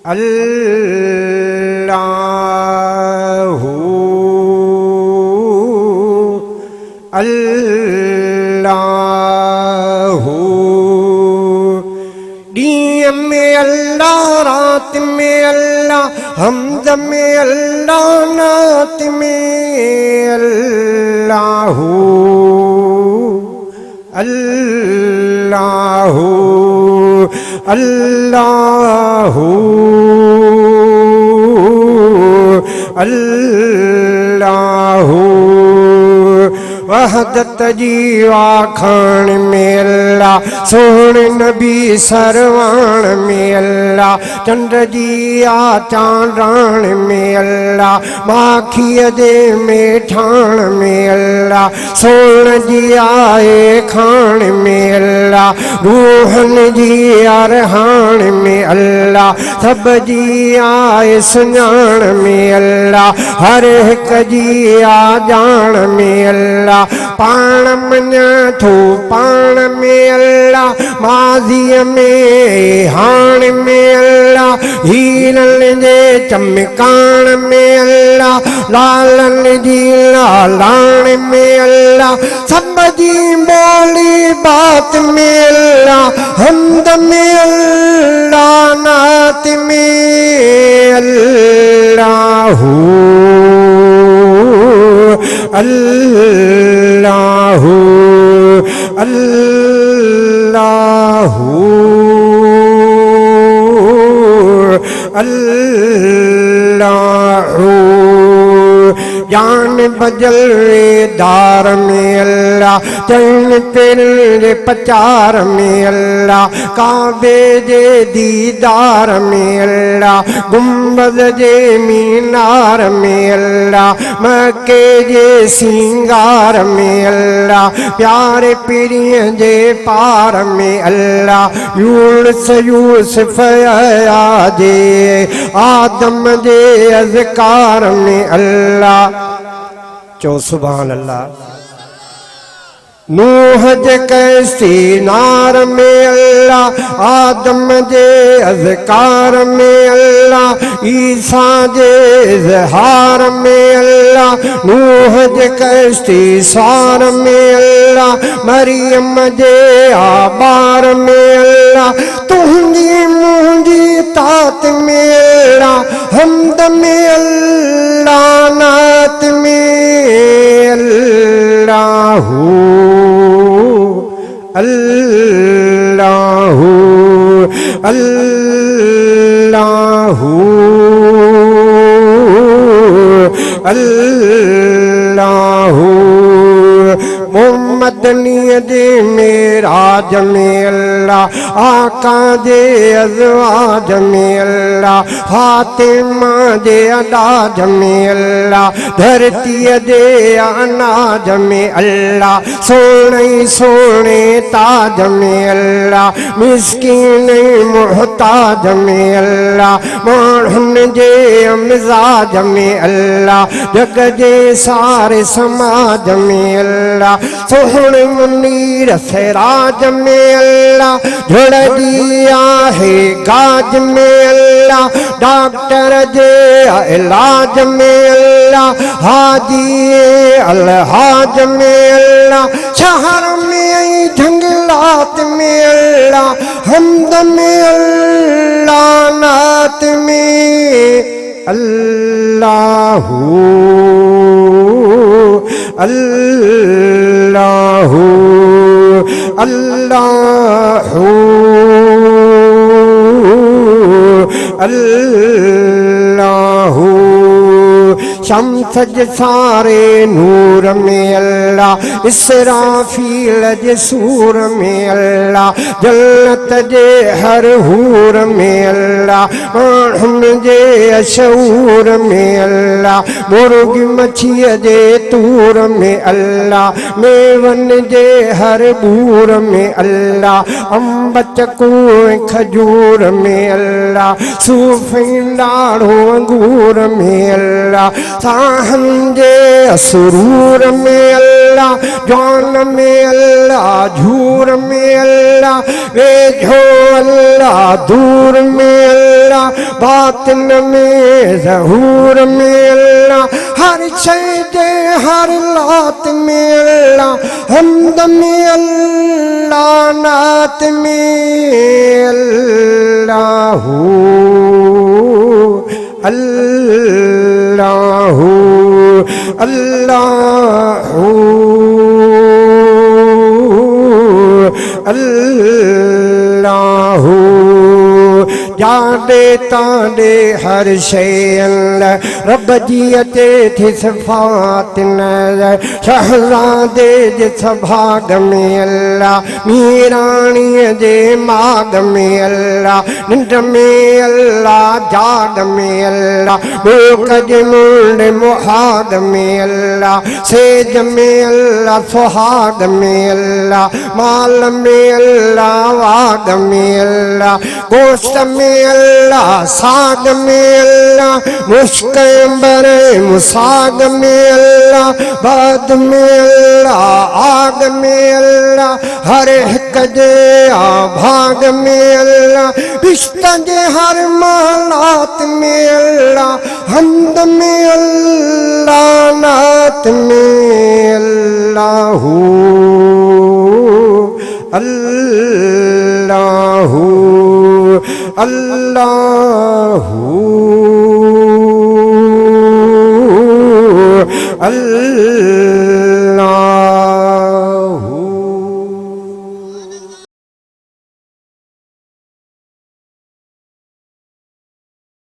अल्लाहु अल्लाहु दिन में अल्लाह रात में अल्लाह हमद में अल्लाह नात में अल्लाहु अल्लाहु अल्लाहु अल्लाहु वहदत जी आखान में अल्लाह सोहण नबी सरवाण में अल्लाह चंद्र जी आ चांडाण में अल्लाह माखिया दे मेठाण में अल्लाह सोहण जी आए खान में अल्लाह रूहन जी अरहान में अल्लाह सब जी आए सुञाण में अल्लाह हर एक जी आ जान में अल्लाह पाण मञा थो पाण में अल्लाह माज़ीअ में हाण में अल्लाह हीरन जे चमकाण में अल्लाह लालन जी लालाण में अल्लाह सब जी बोली बात में अल्लाह हमद में अल्लाह नात में अल्लाहु अल्लाहु अल्लाहु अल्लाहु जान बजल दार में अल्लाह चैन तेरे पचार में अल्लाह काबे जे दीदार में अल्लाह गुम्बद जे मीनार में अल्लाह मक्के जे सिंगार में अल्लाह प्यारे पीरिय जे पार में अल्लाह यूसुफ जे आदम जे अज़कार में अल्लाह चो सुभान अल्लाह नूह जे कैसी नार में अल्लाह आदम जे अज़कार में अल्लाह ईसा जे इज़हार में अल्लाह नूह जे कैसी सार में अल्लाह मरियम जे आबार में अल्लाह तुहंदी मुंदी तात में अल्लाह हमद में अल्लाह नात में अल्लाहु अल्लाहु अल्लाहु अल्लाहु मोहम्मद दे मेराज में अल्लाह आका दे अज़वाज में अल्लाह फातिमा दे अदाज में अल्लाह धरती दे अनाज में अल्लाह सोने सोने ताज में अल्लाह मिस्कीन मोहताज में अल्लाह माण्हुन जे मिजाज में अल्लाह जग जे सारे समाज में अल्लाह सोहण मुनीर सिराज में अल्लाह झुड़ दिया है गाज में अल्लाह डॉक्टर जे इलाज में अल्लाह हाजी अलहाज में अल्लाह शहर में जंगलात में अल्लाह हमद में अल्लाह नात में अल्लाहु अल्लाहु अल्लाहु अल्लाहु शम्स जे सारे नूर में अल्लाह इसराफील जे सूर में अल्लाह जन्नत जे हर हूर में अल्लाह माण्हुन जे अशूर में अल्लाह मुर्गी मछीअ जे तूर में अल्लाह मेवन जे हर बूर में अल्लाह अम्ब चकू खजूर में अल्लाह सूफ़ी ॾाढ़ो अंगूर में अल्लाह साहन जे असरूर में अल्लाह, जान में अल्लाह, झूर में अल्लाह, वेझो अल्लाह, दूर में अल्लाह, बातिन में ज़हूर में अल्लाह, हर शय जे हर लात में अल्लाह, हमद में अल्लाह, नात में अल्लाह, अल्लाह अल्लाह अल्लाह। जादे तादे हर शय अल्लाह, रब जी अचे थी सिफ़ात नज़र, शहज़ादे जे सभाग में अल्लाह, मीराणीअ जे माग में अल्लाह, निंड में अल्लाह, जाग में अल्लाह, बोक जे मुंड मुहाग में अल्लाह, सेज में अल्लाह, सुहाग में अल्लाह, माल में अल्लाह, वाग में अल्लाह, गोश्त में अल्लाह, साग में अल्लाह, मुश्क अंबर मुसाग में अल्लाह, बाद में अल्लाह, आग में अल्लाह, हर हिक जे भाग में अल्लाह, रिश्ता जे हर मालात में अल्लाह, हमद में अल्लाह, नात में अल्लाह, अल्लाह अल्लाह अल्लाह।